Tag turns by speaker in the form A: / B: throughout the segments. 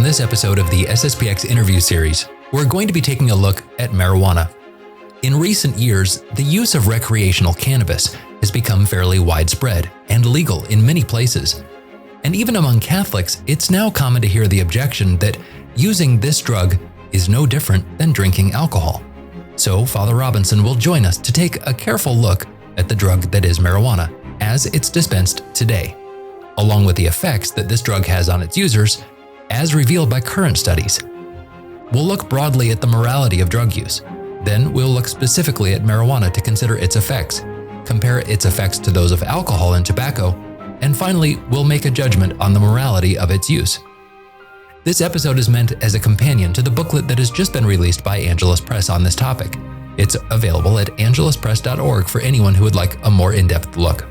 A: On this episode of the SSPX Interview series, we're going to be taking a look at marijuana. In recent years, the use of recreational cannabis has become fairly widespread and legal in many places. And even among Catholics, it's now common to hear the objection that using this drug is no different than drinking alcohol. So Father Robinson will join us to take a careful look at the drug that is marijuana as it's dispensed today, along with the effects that this drug has on its users, as revealed by current studies. We'll look broadly at the morality of drug use. Then we'll look specifically at marijuana to consider its effects, compare its effects to those of alcohol and tobacco, and finally, we'll make a judgment on the morality of its use. This episode is meant as a companion to the booklet that has just been released by Angelus Press on this topic. It's available at angeluspress.org for anyone who would like a more in-depth look.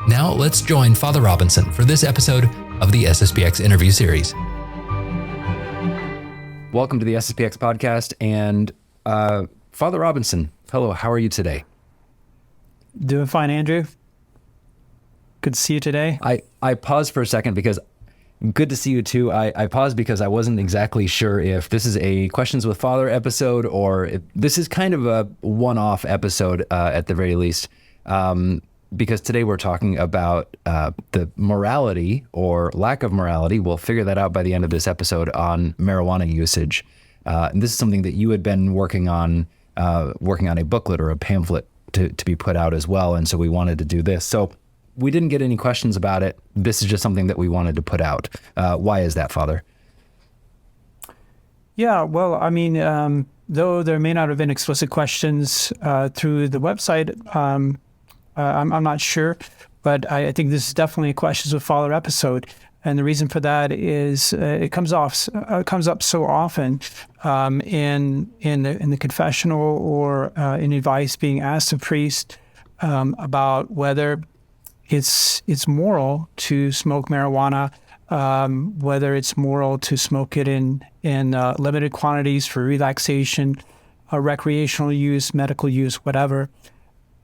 A: Now let's join Father Robinson for this episode of the SSPX Interview series. Welcome to the SSPX podcast, and Father Robinson, hello, how are you today?
B: Doing fine, Andrew. Good to see you today.
A: I paused for a second because good to see you too. I paused because I wasn't exactly sure if this is a Questions with Father episode or if this is kind of a one-off episode at the very least. Because today we're talking about the morality or lack of morality. We'll figure that out by the end of this episode on marijuana usage. And this is something that you had been working on a booklet or a pamphlet to be put out as well. And so we wanted to do this. So we didn't get any questions about it. This is just something that we wanted to put out. Why is that, Father?
B: Yeah, well, I mean, though there may not have been explicit questions through the website, I'm not sure, but I think this is definitely a Questions with Father episode. And the reason for that is it comes up so often in the confessional or in advice being asked of priest about whether it's moral to smoke marijuana, whether it's moral to smoke it in limited quantities for relaxation, recreational use, medical use, whatever.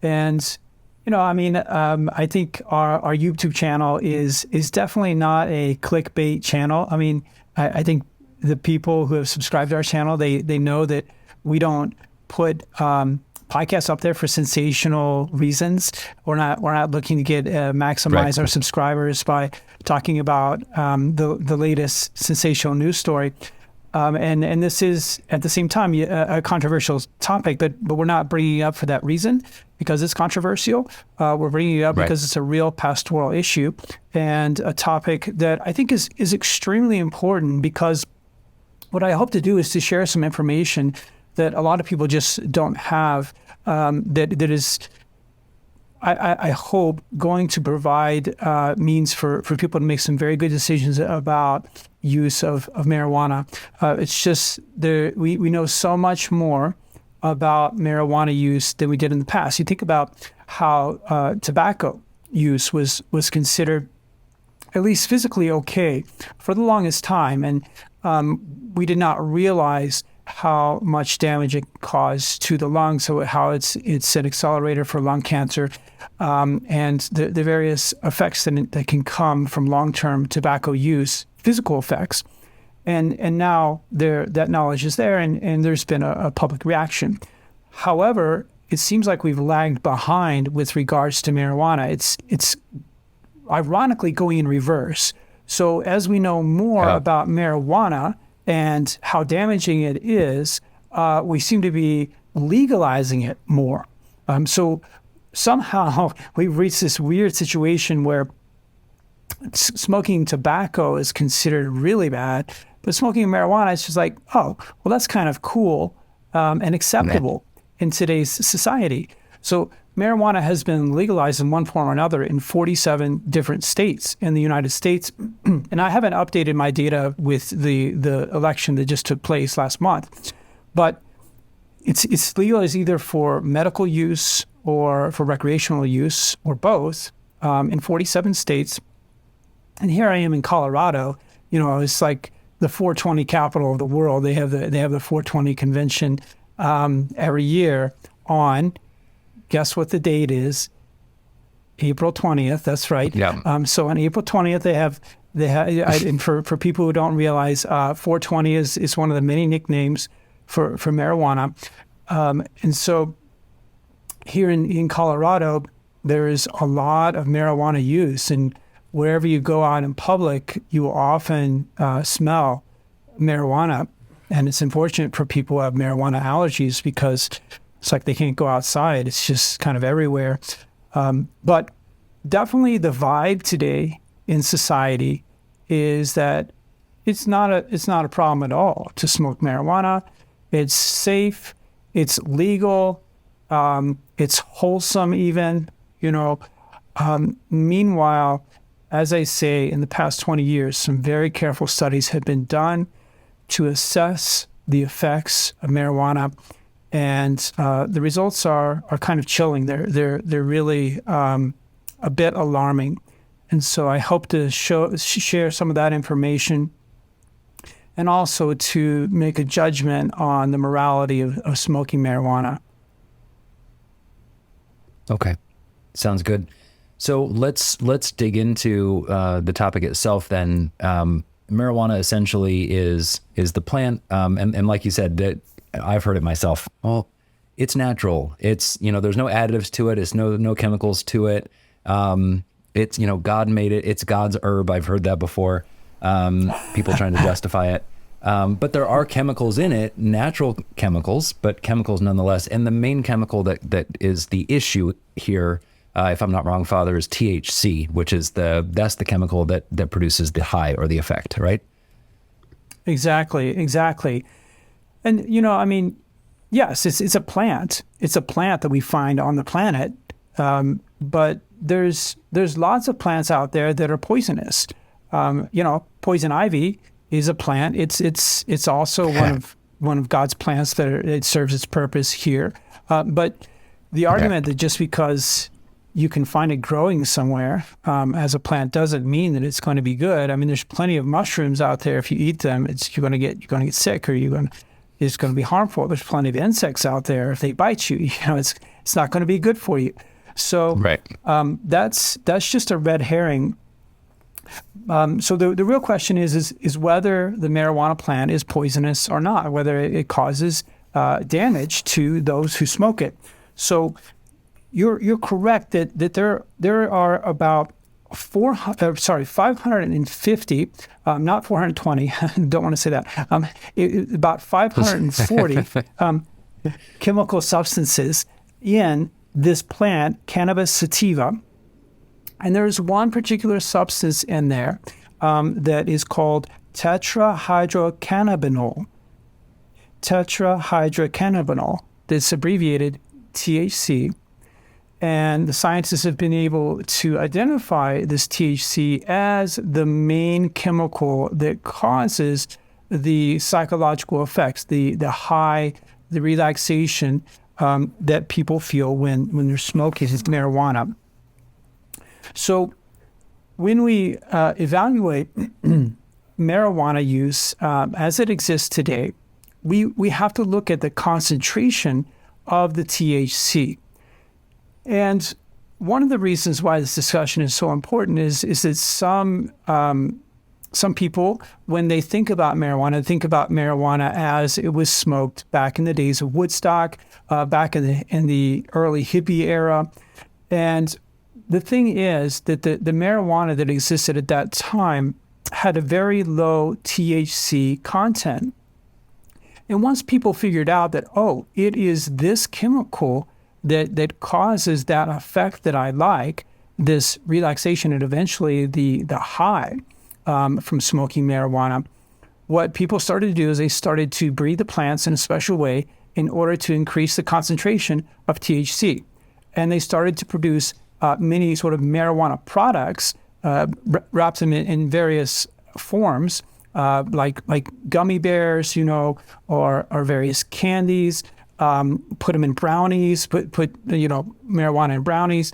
B: And I think our YouTube channel is definitely not a clickbait channel. I mean, I think the people who have subscribed to our channel, they know that we don't put podcasts up there for sensational reasons. We're not looking to get maximize our subscribers by talking about the latest sensational news story. And this is at the same time a controversial topic, but we're not bringing it up for that reason because it's controversial. We're bringing it up because it's a real pastoral issue and a topic that I think is extremely important, because what I hope to do is to share some information that a lot of people just don't have, that is, I hope, going to provide means for people to make some very good decisions about use of marijuana. It's just we know so much more about marijuana use than we did in the past. You think about how tobacco use was considered at least physically okay for the longest time, and we did not realize how much damage it caused to the lungs, so how it's an accelerator for lung cancer, and the various effects that can come from long-term tobacco use, physical effects. And now that knowledge is there, and there's been a public reaction. However, it seems like we've lagged behind with regards to marijuana. It's ironically going in reverse. So as we know more about marijuana and how damaging it is, we seem to be legalizing it more. So somehow we've reached this weird situation where smoking tobacco is considered really bad, but smoking marijuana is just like, oh, well, that's kind of cool and acceptable in today's society. So marijuana has been legalized in one form or another in 47 different states in the United States. And I haven't updated my data with the election that just took place last month. But it's legalized either for medical use or for recreational use or both in 47 states. And here I am in Colorado. It's like the 420 capital of the world. They have the 420 convention every year on, guess what the date is? April 20th. That's right.
A: Yeah.
B: So on April 20th, and for people who don't realize, 420 is one of the many nicknames for marijuana. And so here in Colorado, there is a lot of marijuana use, and wherever you go out in public, you will often smell marijuana. And it's unfortunate for people who have marijuana allergies because it's like they can't go outside. It's just kind of everywhere. But definitely the vibe today in society is that it's not a problem at all to smoke marijuana. It's safe, it's legal, it's wholesome even, Meanwhile, as I say, in the past 20 years, some very careful studies have been done to assess the effects of marijuana, and the results are kind of chilling. They're really a bit alarming, and so I hope to share some of that information, and also to make a judgment on the morality of smoking marijuana.
A: Okay, sounds good. So let's dig into the topic itself then. Marijuana essentially is the plant, and like you said, that I've heard it myself. Well, it's natural. It's there's no additives to it. It's no chemicals to it. It's God made it. It's God's herb. I've heard that before. People trying to justify it. But there are chemicals in it, natural chemicals, but chemicals nonetheless. And the main chemical that is the issue here, if I'm not wrong, Father, is THC, which is that's the chemical that produces the high or the effect, right?
B: Exactly. And yes, it's a plant. It's a plant that we find on the planet, but there's lots of plants out there that are poisonous. Poison ivy is a plant. It's also one of God's plants it serves its purpose here. But the argument that just because you can find it growing somewhere as a plant doesn't mean that it's going to be good. I mean, there's plenty of mushrooms out there. If you eat them, you're going to get sick, or it's going to be harmful. There's plenty of insects out there. If they bite you, it's not going to be good for you. So
A: right.
B: That's just a red herring. So the real question is whether the marijuana plant is poisonous or not, whether it causes damage to those who smoke it. So you're correct that there are about 550, not 420. Don't want to say that. About 540 chemical substances in this plant, cannabis sativa. And there's one particular substance in there that is called tetrahydrocannabinol. Tetrahydrocannabinol, that's abbreviated THC. And the scientists have been able to identify this THC as the main chemical that causes the psychological effects, the high, the relaxation that people feel when they're smoking marijuana. So when we evaluate marijuana use as it exists today, we have to look at the concentration of the THC. And one of the reasons why this discussion is so important is that some people, when they think about marijuana as it was smoked back in the days of Woodstock, back in the early hippie era. And the thing is that the marijuana that existed at that time had a very low THC content. And once people figured out that, it is this chemical that causes that effect that I like, this relaxation and eventually the high from smoking marijuana, what people started to do is they started to breed the plants in a special way in order to increase the concentration of THC. And they started to produce many sort of marijuana products, wrapped them in various forms, like gummy bears, or various candies. Put them in brownies. Put marijuana in brownies.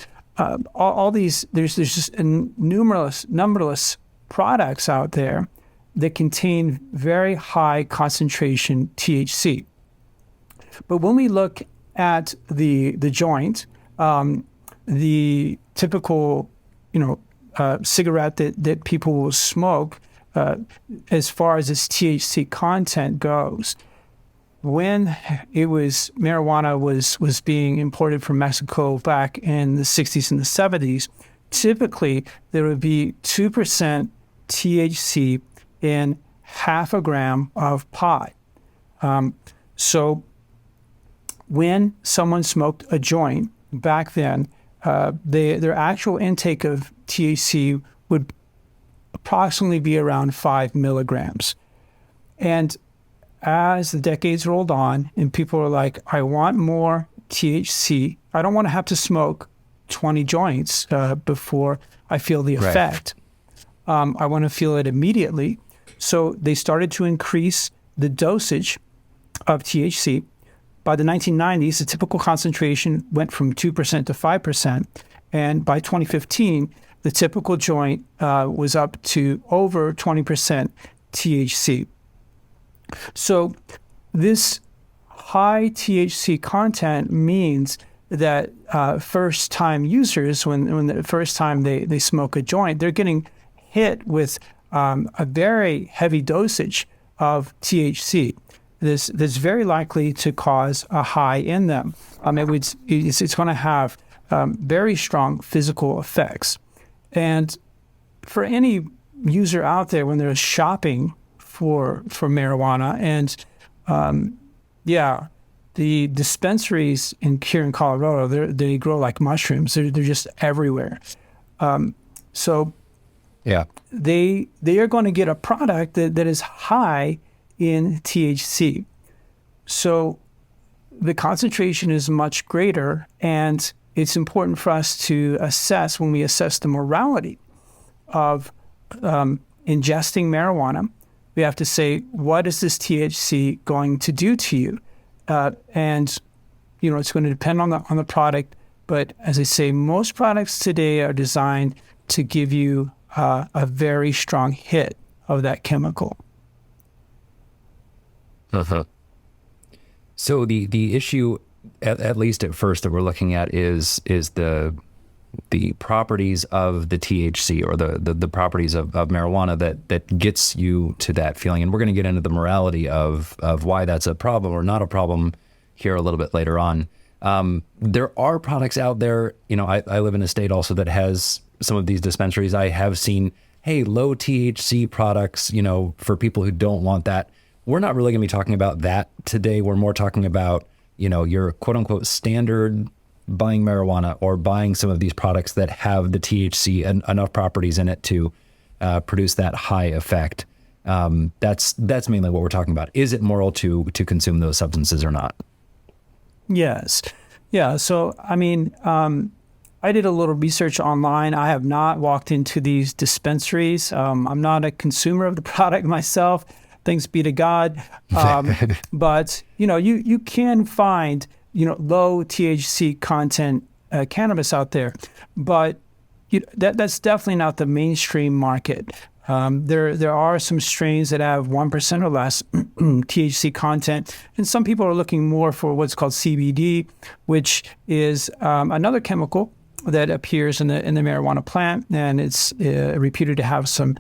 B: All these. There's just numberless products out there that contain very high concentration THC. But when we look at the joint, the typical, cigarette that people will smoke, as far as its THC content goes, when marijuana was being imported from Mexico back in the 60s and the 70s, typically there would be 2% THC in half a gram of pot. So when someone smoked a joint back then, their actual intake of THC would approximately be around 5 milligrams. And as the decades rolled on and people were like, I want more THC, I don't want to have to smoke 20 joints before I feel the effect. Right. I want to feel it immediately. So they started to increase the dosage of THC. By the 1990s, the typical concentration went from 2% to 5%. And by 2015, the typical joint was up to over 20% THC. So this high THC content means that first-time users, when the first time they smoke a joint, they're getting hit with a very heavy dosage of THC. This very likely to cause a high in them. It's going to have very strong physical effects. And for any user out there, when they're shopping for marijuana, and the dispensaries here in Colorado, they grow like mushrooms. They're just everywhere. So they are going to get a product that is high in THC. So the concentration is much greater, and it's important for us to assess, when we assess the morality of ingesting marijuana, we have to say, what is this THC going to do to you? And it's going to depend on the product. But as I say, most products today are designed to give you a very strong hit of that chemical.
C: Uh-huh. So the issue, at least at first, that we're looking at is the properties of the THC, or the properties of marijuana that gets you to that feeling. And we're going to get into the morality of why that's a problem or not a problem here a little bit later on. There are products out there. I live in a state also that has some of these dispensaries. I have seen, low THC products, for people who don't want that. We're not really going to be talking about that today. We're more talking about, your quote unquote standard buying marijuana, or buying some of these products that have the THC and enough properties in it to produce that high effect. That's mainly what we're talking about. Is it moral to consume those substances or not?
B: Yes. Yeah. So, I did a little research online. I have not walked into these dispensaries. I'm not a consumer of the product myself. Thanks be to God. But, you can find, low THC content cannabis out there. But that's definitely not the mainstream market. There are some strains that have 1% or less THC content, and some people are looking more for what's called CBD, which is another chemical that appears in the marijuana plant, and it's reputed to have some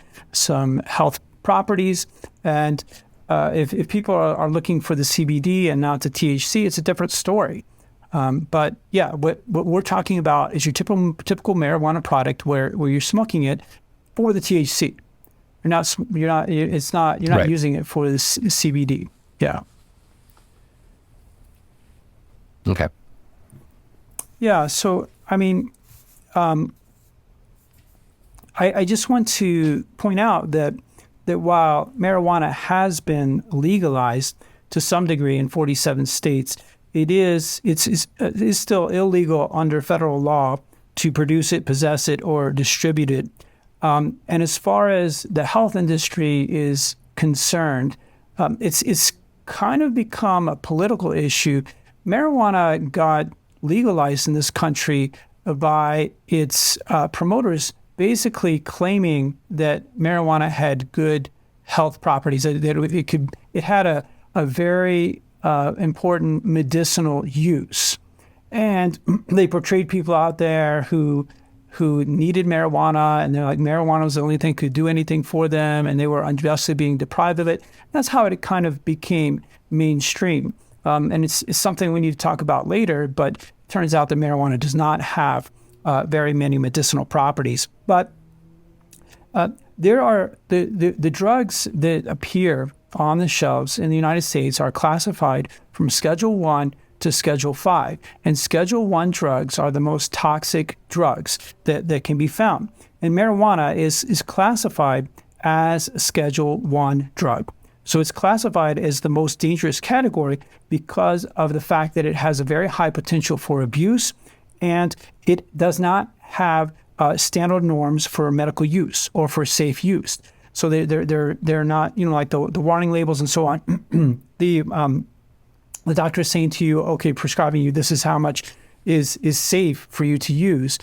B: health properties. And if people are looking for the CBD and not the THC, it's a different story. But yeah, what we're talking about is your typical marijuana product where you're smoking it for the THC. You're not
C: Right.
B: using it for the CBD. Yeah.
C: Okay.
B: Yeah. So, I just want to point out that while marijuana has been legalized to some degree in 47 states, it's still illegal under federal law to produce it, possess it, or distribute it. And as far as the health industry is concerned, it's kind of become a political issue. Marijuana got legalized in this country by its promoters basically claiming that marijuana had good health properties, that it had a very important medicinal use. And they portrayed people out there who needed marijuana, and they're like, marijuana was the only thing that could do anything for them, and they were unjustly being deprived of it. That's how it kind of became mainstream. And it's something we need to talk about later, but it turns out that marijuana does not have very many medicinal properties. But there are the drugs that appear on the shelves in the United States are classified from Schedule 1 to Schedule 5. And Schedule 1 drugs are the most toxic drugs that can be found. And marijuana is classified as a Schedule 1 drug. So it's classified as the most dangerous category because of the fact that it has a very high potential for abuse, and it does not have standard norms for medical use or for safe use. So they're not, like the warning labels and so on. The doctor is saying to you, okay, prescribing you, this is how much is safe for you to use.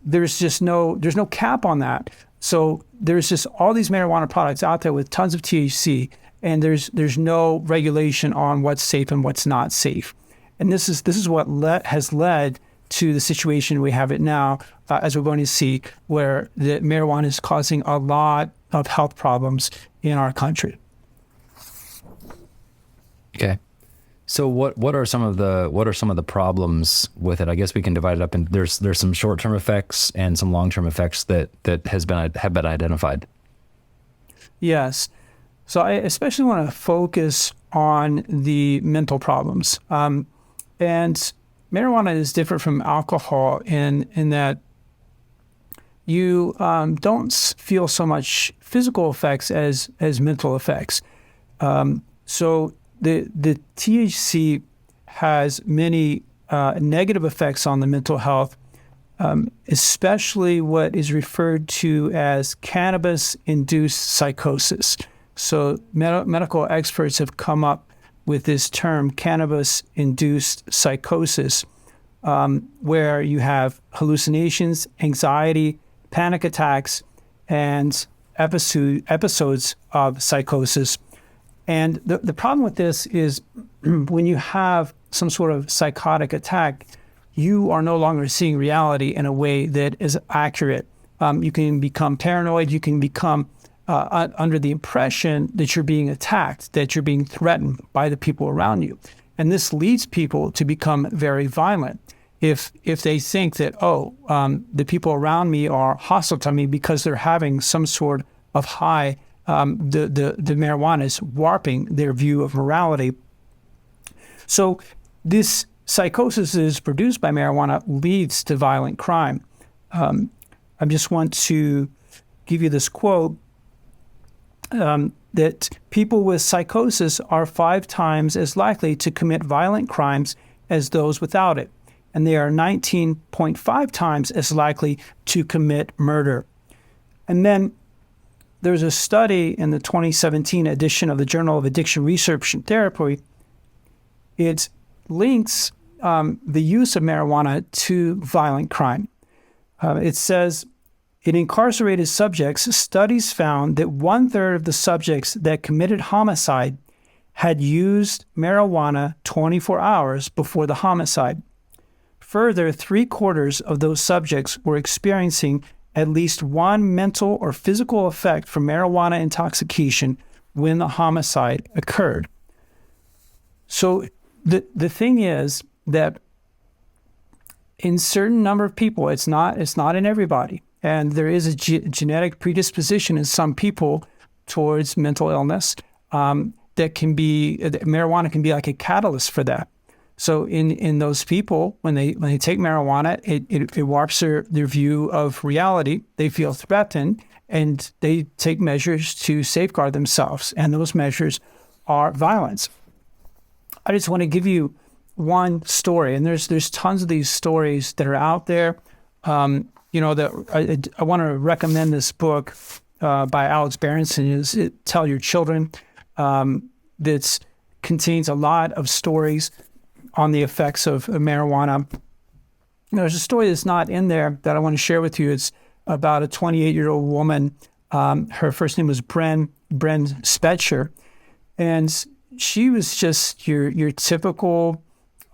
B: There's no cap on that. So there's just all these marijuana products out there with tons of THC, and there's no regulation on what's safe and what's not safe. And this is what has led to the situation we have it now, as we're going to see, where the marijuana is causing a lot of health problems in our country.
C: Okay. So what are some of the problems with it? I guess we can divide it up, and there's some short-term effects and some long-term effects that have been identified.
B: Yes. So I especially want to focus on the mental problems. And marijuana is different from alcohol in that you don't feel so much physical effects as mental effects. So the THC has many negative effects on the mental health, especially what is referred to as cannabis-induced psychosis. So medical experts have come up with this term, cannabis-induced psychosis, where you have hallucinations, anxiety, panic attacks, and episodes of psychosis. And the problem with this is when you have some sort of psychotic attack, you are no longer seeing reality in a way that is accurate. You can become paranoid. You can become under the impression that you're being attacked, that you're being threatened by the people around you. And this leads people to become very violent. If they think that, the people around me are hostile to me because they're having some sort of high, the marijuana is warping their view of morality. So this psychosis that is produced by marijuana leads to violent crime. I just want to give you this quote, that people with psychosis are 5 times as likely to commit violent crimes as those without it, and they are 19.5 times as likely to commit murder. And then there's a study in the 2017 edition of the Journal of Addiction Research and Therapy. It links the use of marijuana to violent crime. It says, in incarcerated subjects, studies found that 1/3 of the subjects that committed homicide had used marijuana 24 hours before the homicide. Further, 3/4 of those subjects were experiencing at least one mental or physical effect from marijuana intoxication when the homicide occurred. So the thing is that in certain number of people, it's not in everybody. And there is a genetic predisposition in some people towards mental illness marijuana can be like a catalyst for that. So in those people, when they take marijuana, it warps their view of reality. They feel threatened, and they take measures to safeguard themselves. And those measures are violence. I just want to give you one story, and there's tons of these stories that are out there. I want to recommend this book by Alex Berenson, is Tell Your Children. That contains a lot of stories on the effects of marijuana. There's a story that's not in there that I want to share with you. It's about a 28-year-old woman. Her first name was Bren Spetcher, and she was just your typical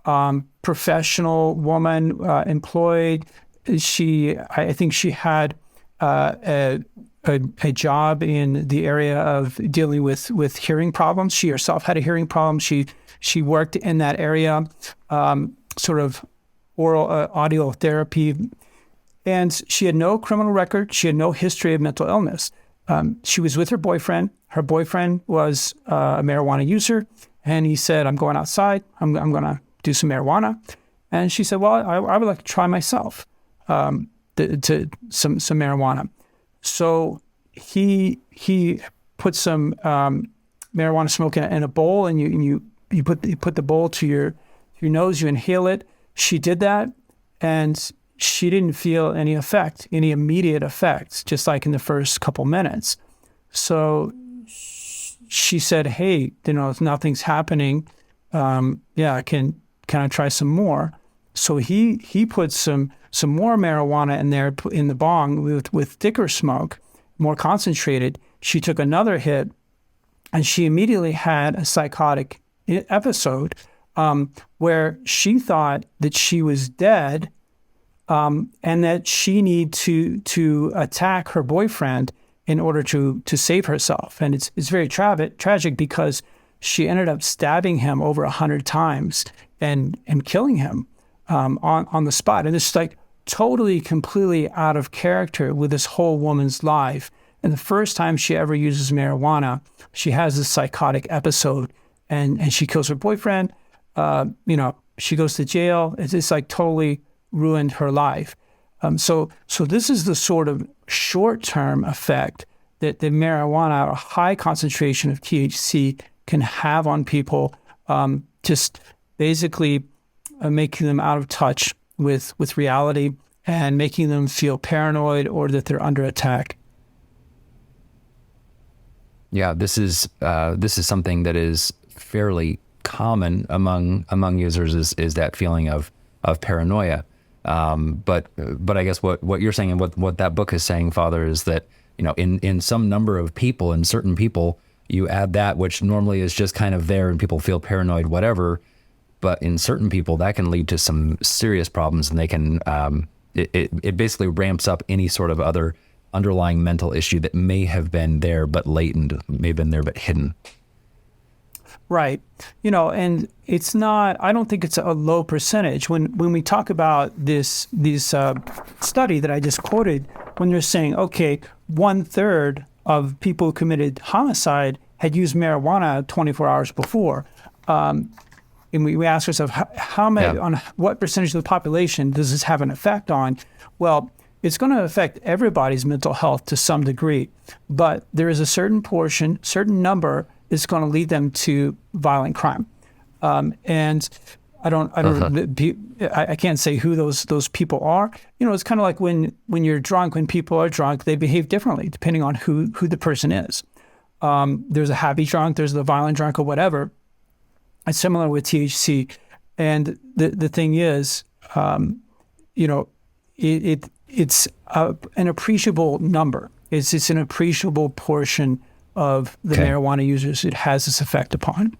B: professional woman, employed. I think she had a job in the area of dealing with hearing problems. She herself had a hearing problem. She worked in that area, sort of oral audio therapy, and she had no criminal record. She had no history of mental illness. She was with her boyfriend. Her boyfriend was a marijuana user, and he said, "I'm going outside. I'm going to do some marijuana." And she said, "Well, I would like to try myself some marijuana." So he put some marijuana smoke in a bowl, and you put the bowl to your nose. You inhale it. She did that, and she didn't feel any immediate effects, just like in the first couple minutes. So she said, "Hey, if nothing's happening, can I try some more?" So he put some more marijuana in there in the bong with thicker smoke, more concentrated. She took another hit, and she immediately had a psychotic episode where she thought that she was dead, and that she needed to attack her boyfriend in order to save herself. And it's very tragic because she ended up stabbing him over 100 times and killing him on the spot. And it's like totally, completely out of character with this whole woman's life. And the first time she ever uses marijuana, she has this psychotic episode, and she kills her boyfriend. She goes to jail. It's just like totally ruined her life. So this is the sort of short-term effect that the marijuana, a high concentration of THC, can have on people, just basically making them out of touch with reality and making them feel paranoid or that they're under attack.
C: Yeah, this is something that is fairly common among users is that feeling of paranoia. But I guess what you're saying and what that book is saying, Father, is that in some number of people, in certain people, you add that, which normally is just kind of there and people feel paranoid, whatever. But in certain people, that can lead to some serious problems, and they can it basically ramps up any sort of other underlying mental issue that may have been there but latent, may have been there but hidden.
B: Right. And it's not, I don't think it's a low percentage. When we talk about this study that I just quoted, when they're saying, okay, 1/3 of people who committed homicide had used marijuana 24 hours before. And we ask ourselves, how many, on what percentage of the population does this have an effect on? Well, it's going to affect everybody's mental health to some degree, but there is a certain number is going to lead them to violent crime. And I can't say who those people are. It's kind of like when you're drunk, when people are drunk, they behave differently depending on who the person is. There's a happy drunk, there's the violent drunk or whatever. It's similar with THC. And the thing is, it's an appreciable number. It's an appreciable portion of the marijuana users it has this effect upon.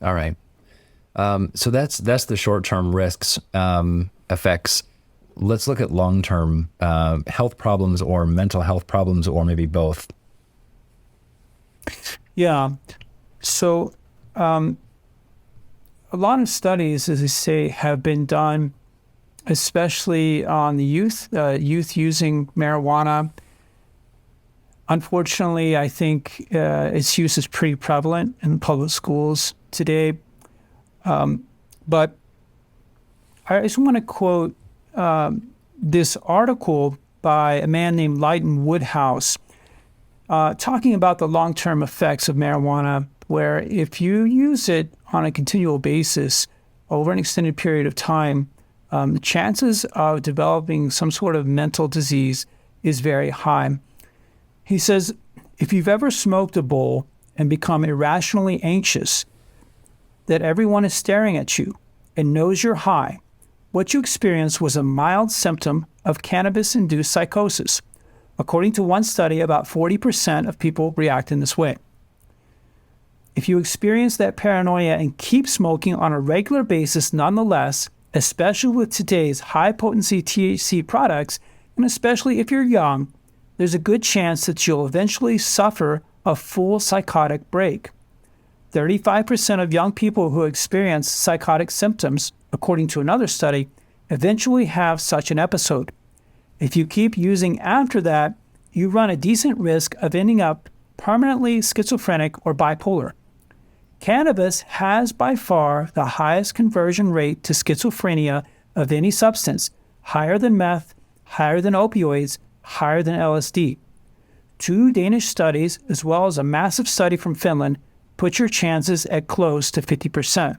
C: All right. So that's the short-term risks, effects. Let's look at long-term health problems or mental health problems, or maybe both.
B: Yeah. So a lot of studies, as I say, have been done, especially on the youth using marijuana. Unfortunately, I think its use is pretty prevalent in public schools today. But I just want to quote this article by a man named Leighton Woodhouse talking about the long-term effects of marijuana, where if you use it on a continual basis over an extended period of time, the chances of developing some sort of mental disease is very high. He says, if you've ever smoked a bowl and become irrationally anxious that everyone is staring at you and knows you're high, what you experienced was a mild symptom of cannabis-induced psychosis. According to one study, about 40% of people react in this way. if you experience that paranoia and keep smoking on a regular basis nonetheless, especially with today's high-potency THC products, and especially if you're young, there's a good chance that you'll eventually suffer a full psychotic break. 35% of young people who experience psychotic symptoms, according to another study, eventually have such an episode. If you keep using after that, you run a decent risk of ending up permanently schizophrenic or bipolar. Cannabis has by far the highest conversion rate to schizophrenia of any substance, higher than meth, higher than opioids, higher than LSD. 2 Danish studies, as well as a massive study from Finland, put your chances at close to 50%.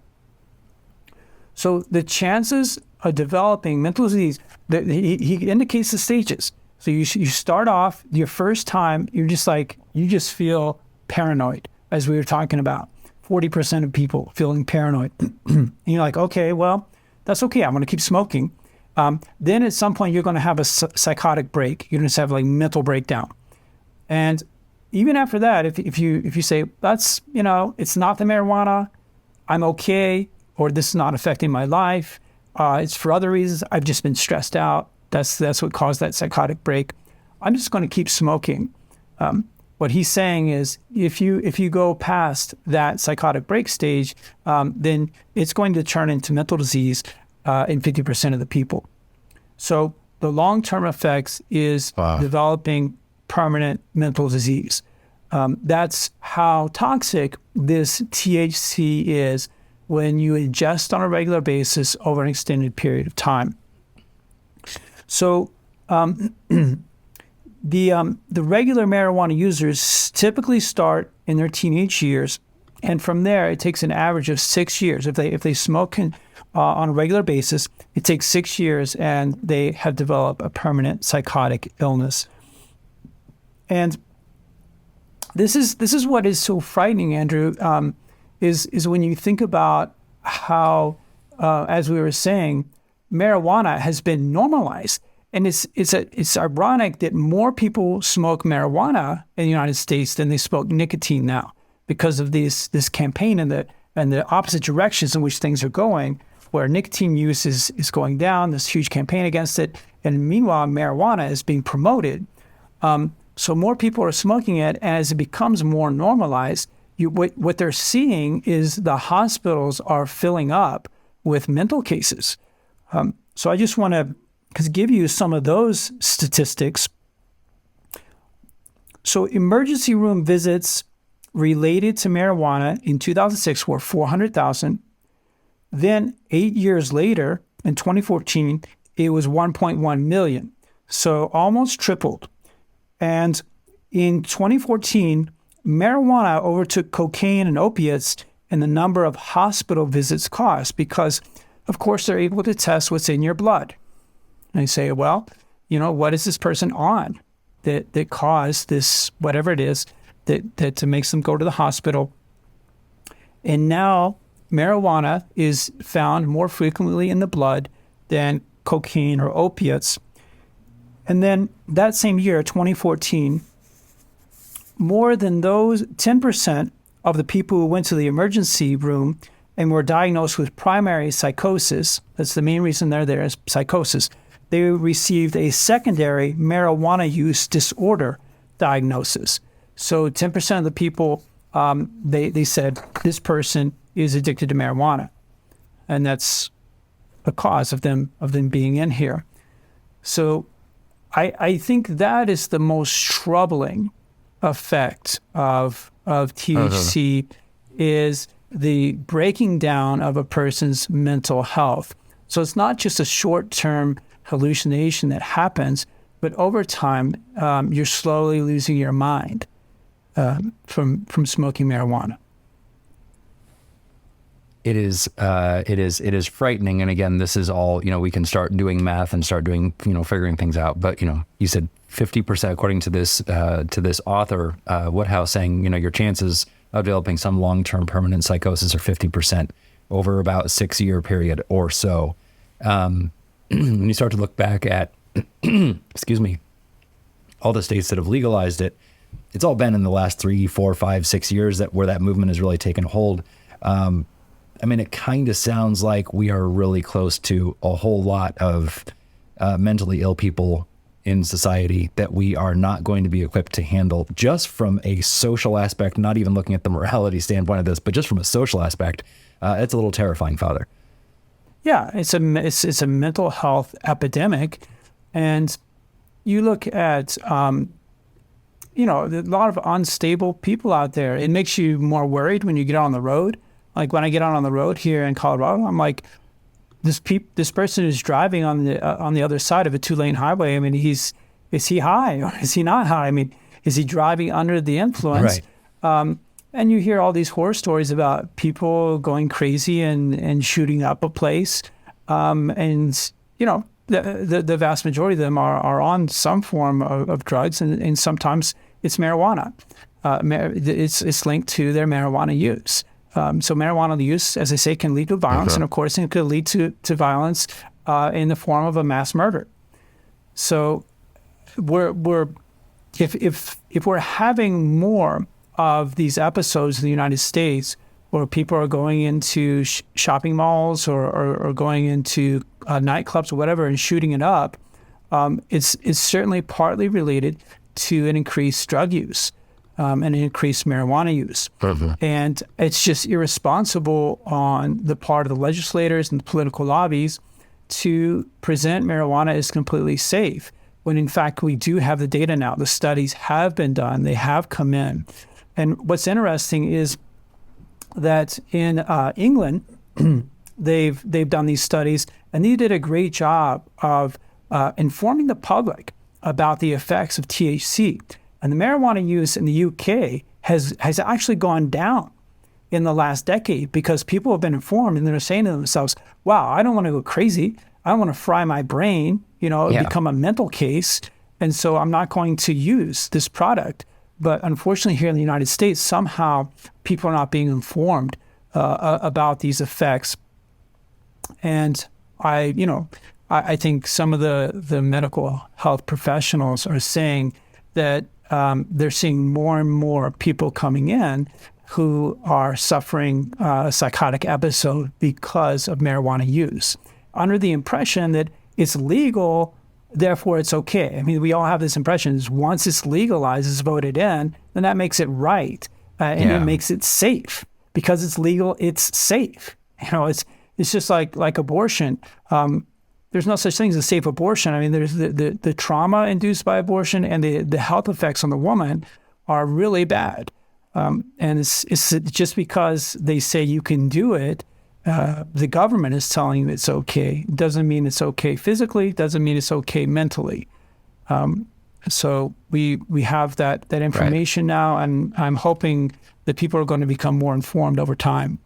B: So the chances of developing mental disease, he indicates the stages. So you start off your first time, you just feel paranoid, as we were talking about. 40% of people feeling paranoid. And you're like, okay, well, that's okay. I'm going to keep smoking. Then at some point, you're going to have a psychotic break. You're going to have like mental breakdown. And even after that, if you say, that's, it's not the marijuana, I'm okay, or this is not affecting my life, it's for other reasons, I've just been stressed out, that's what caused that psychotic break, I'm just going to keep smoking. What he's saying is if you go past that psychotic break stage, then it's going to turn into mental disease in 50% of the people. So the long-term effects is developing permanent mental disease. That's how toxic this THC is when you ingest on a regular basis over an extended period of time. So the regular marijuana users typically start in their teenage years, and from there it takes an average of 6 years. If they smoke on a regular basis, it takes 6 years, and they have developed a permanent psychotic illness. And this is what is so frightening, Andrew, is when you think about how, as we were saying, marijuana has been normalized. And it's ironic that more people smoke marijuana in the United States than they smoke nicotine now, because of this campaign and the opposite directions in which things are going, where nicotine use is going down, this huge campaign against it, and meanwhile marijuana is being promoted. So more people are smoking it, and as it becomes more normalized, what they're seeing is the hospitals are filling up with mental cases. So I just want to give you some of those statistics. So emergency room visits related to marijuana in 2006 were 400,000. Then 8 years later, in 2014, it was 1.1 million. So almost tripled. And in 2014, marijuana overtook cocaine and opiates in the number of hospital visits cost because, of course, they're able to test what's in your blood. And they say, well, what is this person on that caused this, whatever it is, that makes them go to the hospital. And now marijuana is found more frequently in the blood than cocaine or opiates. And then that same year, 2014, more than those 10% of the people who went to the emergency room and were diagnosed with primary psychosis, that's the main reason they're there, is psychosis, they received a secondary marijuana use disorder diagnosis. So 10% of the people, they said, this person is addicted to marijuana. And that's the cause of them being in here. So I think that is the most troubling effect of THC is the breaking down of a person's mental health. So it's not just a short-term hallucination that happens, but over time, you're slowly losing your mind from smoking marijuana.
C: It is frightening. And again, this is all, we can start doing math and start doing, figuring things out. But, you said 50%, according to this author, Woodhouse, saying, your chances of developing some long-term permanent psychosis are 50% over about a 6-year period or so. When you start to look back at, excuse me, all the states that have legalized it, it's all been in the last 3, 4, 5, 6 years where that movement has really taken hold. I mean, it kind of sounds like we are really close to a whole lot of mentally ill people in society that we are not going to be equipped to handle, just from a social aspect, not even looking at the morality standpoint of this, but just from a social aspect. It's a little terrifying, Father.
B: Yeah, it's a mental health epidemic. And you look at, a lot of unstable people out there. It makes you more worried when you get out on the road. Like when I get out on the road here in Colorado, I'm like, this person is driving on the other side of a 2-lane highway. I mean, is he high or is he not high? I mean, is he driving under the influence?
C: Right.
B: And you hear all these horror stories about people going crazy and shooting up a place. The vast majority of them are on some form of drugs, and sometimes it's marijuana. It's linked to their marijuana use. So marijuana use, as I say, can lead to violence, and of course it could lead to violence in the form of a mass murder. So if we're having more of these episodes in the United States where people are going into shopping malls or going into nightclubs or whatever and shooting it up, it's certainly partly related to an increased drug use. And increased marijuana use. And it's just irresponsible on the part of the legislators and the political lobbies to present marijuana as completely safe, when in fact we do have the data now. The studies have been done. They have come in. And what's interesting is that in England, they've done these studies, and they did a great job of informing the public about the effects of THC. And the marijuana use in the UK has actually gone down in the last decade because people have been informed and they're saying to themselves, wow, I don't want to go crazy. I don't want to fry my brain, become a mental case. And so I'm not going to use this product. But unfortunately, here in the United States, somehow people are not being informed about these effects. And I think some of the medical health professionals are saying that they're seeing more and more people coming in who are suffering a psychotic episode because of marijuana use, under the impression that it's legal, therefore it's okay. I mean, we all have this impression is once it's legalized, it's voted in, then that makes it right, and it makes it safe. Because it's legal, it's safe. It's just like abortion. There's no such thing as a safe abortion. I mean, there's the trauma induced by abortion and the health effects on the woman are really bad. And it's just because they say you can do it, the government is telling you it's okay. It doesn't mean it's okay physically. It doesn't mean it's okay mentally. So we have that information now, and I'm hoping that people are going to become more informed over time.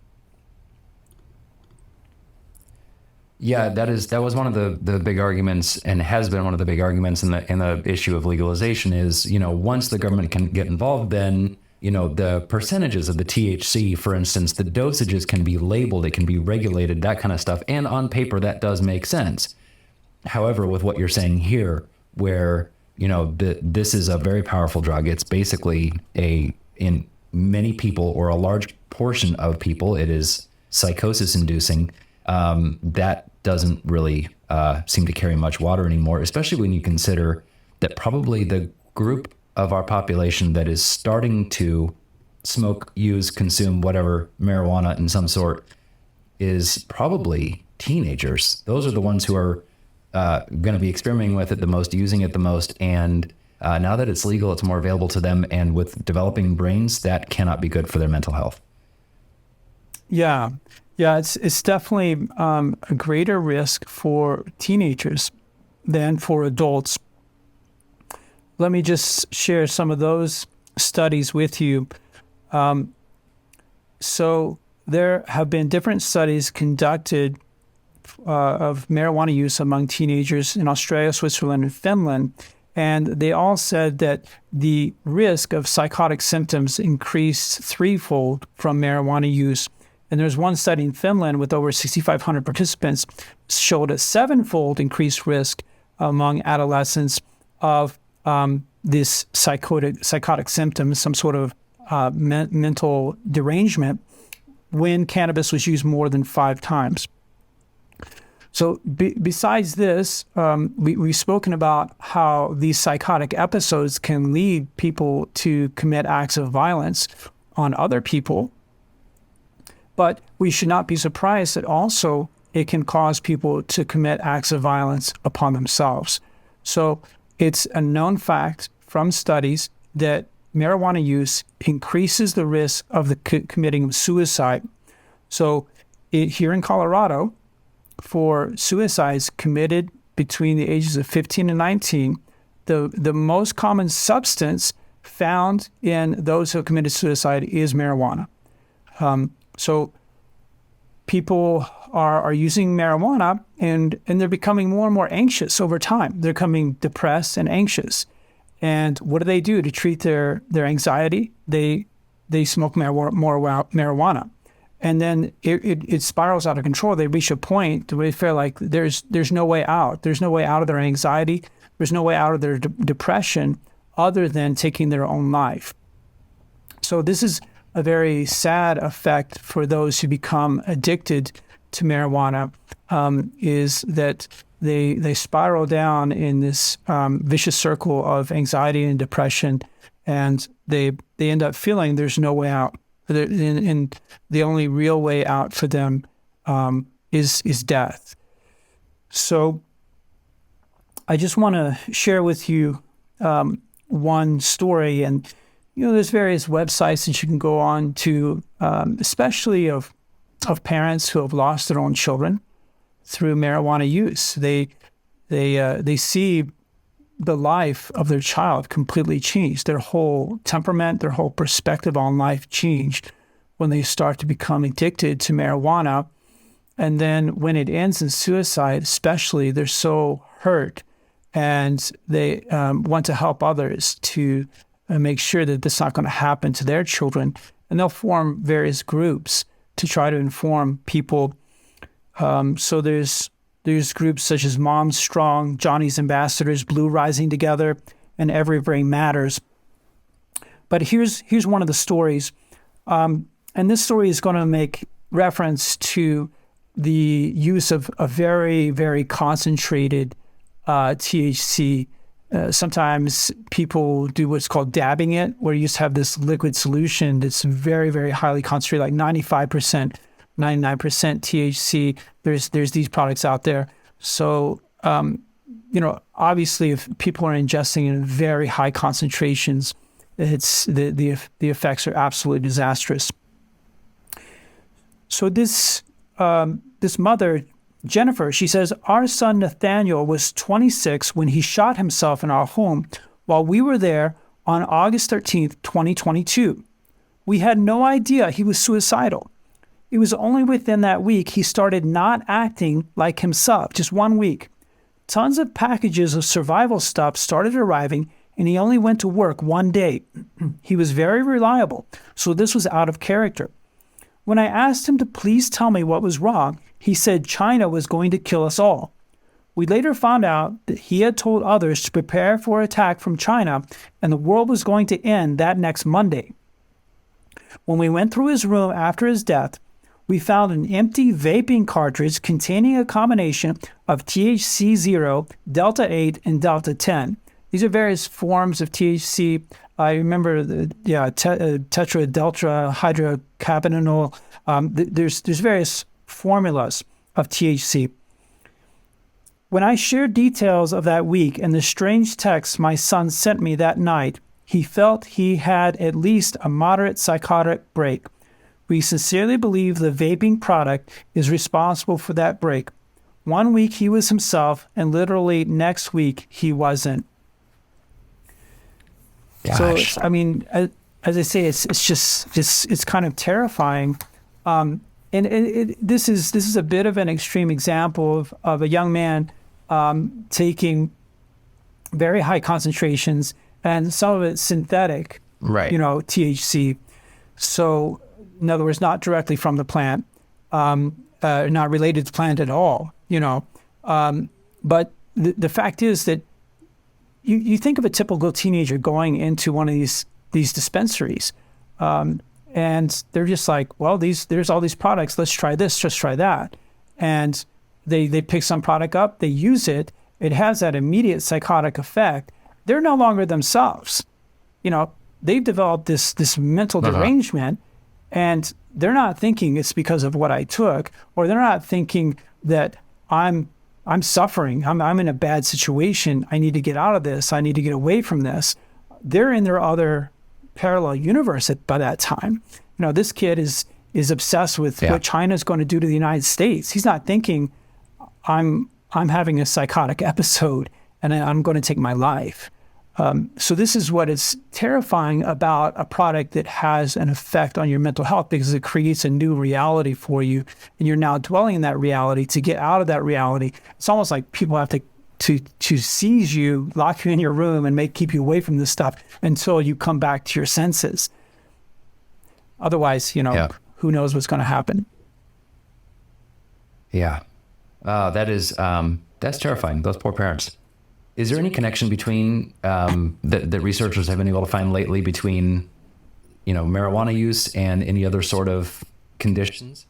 C: Yeah, that was one of the big arguments, and has been one of the big arguments in the issue of legalization is, once the government can get involved, then, the percentages of the THC, for instance, the dosages can be labeled, it can be regulated, that kind of stuff. And on paper, that does make sense. However, with what you're saying here, where, this is a very powerful drug, it's basically in many people, or a large portion of people, it is psychosis inducing. That doesn't really seem to carry much water anymore, especially when you consider that probably the group of our population that is starting to smoke, use, consume whatever marijuana in some sort is probably teenagers. Those are the ones who are going to be experimenting with it the most, using it the most. And now that it's legal, it's more available to them. And with developing brains, that cannot be good for their mental health.
B: Yeah. Yeah, it's definitely a greater risk for teenagers than for adults. Let me just share some of those studies with you. So there have been different studies conducted of marijuana use among teenagers in Australia, Switzerland, and Finland. And they all said that the risk of psychotic symptoms increased threefold from marijuana use. And there's one study in Finland with over 6,500 participants showed a 7-fold increased risk among adolescents of this psychotic symptoms, some sort of mental derangement, when cannabis was used more than 5 times. So besides this, we've spoken about how these psychotic episodes can lead people to commit acts of violence on other people. But we should not be surprised that also it can cause people to commit acts of violence upon themselves. So it's a known fact from studies that marijuana use increases the risk of the committing suicide. So here in Colorado, for suicides committed between the ages of 15 and 19, the most common substance found in those who have committed suicide is marijuana. So people are using marijuana and they're becoming more and more anxious over time. They're becoming depressed and anxious. And what do to treat their anxiety? They smoke more marijuana. And then it spirals out of control. They reach a point where they feel like there's no way out. There's no way out of their anxiety. There's no way out of their depression other than taking their own life. So this is a very sad effect for those who become addicted to marijuana, is that they spiral down in this vicious circle of anxiety and depression, and they end up feeling there's no way out. And the only real way out for them is death. So I just want to share with you one story, and there's various websites that you can go on to, especially of parents who have lost their own children through marijuana use. They see the life of their child completely changed. Their whole temperament, their whole perspective on life changed when they start to become addicted to marijuana. And then when it ends in suicide, especially, they're so hurt, and they want to help others to make sure that this is not going to happen to their children. And they'll form various groups to try to inform people. So there's groups such as Moms Strong, Johnny's Ambassadors, Blue Rising Together, and Every Brain Matters. But here's one of the stories. And this story is going to make reference to the use of a very, very concentrated THC. Sometimes people do what's called dabbing it, where you just have this liquid solution that's very, very highly concentrated, like 95%, 99% THC. There's these products out there. So, obviously, if people are ingesting in very high concentrations, it's the effects are absolutely disastrous. So this mother, Jennifer, she says, our son Nathaniel was 26 when he shot himself in our home while we were there on August 13th, 2022. We had no idea he was suicidal. It was only within that week he started not acting like himself, just 1 week. Tons of packages of survival stuff started arriving, and he only went to work 1 day. He was very reliable, so this was out of character. When I asked him to please tell me what was wrong, he said China was going to kill us all. We later found out that he had told others to prepare for attack from China, and the world was going to end that next Monday. When we went through his room after his death, we found an empty vaping cartridge containing a combination of THC 0, Delta 8, and Delta 10. These are various forms of THC. I remember tetrahydrocannabinol. There's various formulas of THC. When I shared details of that week and the strange texts my son sent me that night, he felt he had at least a moderate psychotic break. We sincerely believe the vaping product is responsible for that break. 1 week he was himself, and literally next week he wasn't.
C: Gosh.
B: So, as I say, it's kind of terrifying. This is a bit of an extreme example of a young man taking very high concentrations, and some of it synthetic,
C: right?
B: THC. So, in other words, not directly from the plant, not related to the plant at all. But the fact is that you think of a typical teenager going into one of these dispensaries, and they're just like, well, there's all these products. Let's try this. Just try that. And they pick some product up. They use it. It has that immediate psychotic effect. They're no longer themselves. They've developed this mental derangement, and they're not thinking it's because of what I took, or they're not thinking that I'm suffering. I'm in a bad situation. I need to get out of this. I need to get away from this. They're in their other parallel universe by that time. This kid is obsessed with what China's going to do to the United States. He's not thinking, I'm having a psychotic episode and I'm going to take my life. So this is what is terrifying about a product that has an effect on your mental health, because it creates a new reality for you, and you're now dwelling in that reality. To get out of that reality, it's almost like people have to seize you, lock you in your room, and keep you away from this stuff until you come back to your senses. Otherwise, who knows what's going to happen?
C: Yeah. That's terrifying. Those poor parents. Is there any connection between that researchers have been able to find lately between, marijuana use and any other sort of conditions?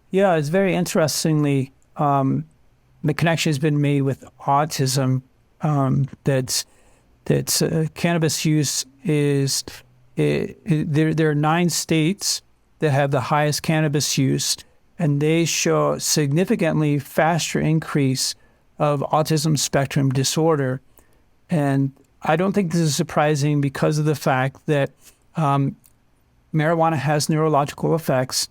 B: Yeah, it's very interestingly, the connection has been made with autism. That cannabis use is there are 9 states that have the highest cannabis use, and they show significantly faster increase of autism spectrum disorder. And I don't think this is surprising because of the fact that marijuana has neurological effects,